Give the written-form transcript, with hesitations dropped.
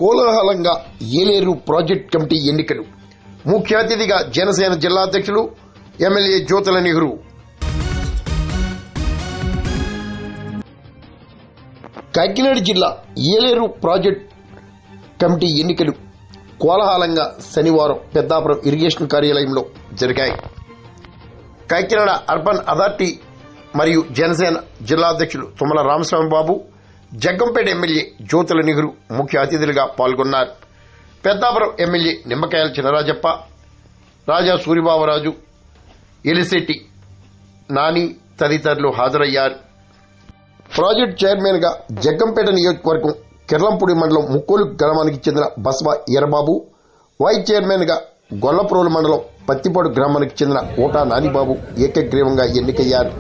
కోలాహలంగా Yeleru project committee ఎన్నికలు. ముఖ్య అతిథిగా జనసేన జిల్లా అధ్యక్షులు ఎమ్మెల్యే జ్యోతుల నెహ్రూ. కాకినాడ జిల్లా ఏలేరు ప్రాజెక్ట్ కమిటీ ఎన్నికలు కోలాహలంగా శనివారం పెద్దాపురం ఇరిగేషన్ కార్యాలయంలో జరిగాయి. కాకినాడ అర్బన్ అథారిటీ మరియు జనసేన జిల్లా అధ్యక్షులు తుమ్మల రామస్వామి బాబు, జగ్గంపేట ఎమ్మెల్యే జ్యోతుల నెహ్రూ ముఖ్య అతిథులుగా పాల్గొన్నారు. పెద్దాపురం ఎమ్మెల్యే నిమ్మకాయల చినరాజప్ప, రాజా సూరిబాబురాజు, ఎలిశెట్టి నాని తదితరులు హాజరయ్యారు. ప్రాజెక్టు చైర్మన్ గా జగ్గంపేట నియోజకవర్గం కిర్లంపూడి మండలం ముక్కోలు గ్రామానికి చెందిన బస్వా ఈరబాబు, వైస్ చైర్మన్ గా గొల్లప్రోలు మండలం పత్తిపాడు గ్రామానికి చెందిన ఓటా నానిబాబు ఏకగ్రీవంగా ఎన్నికయ్యారు.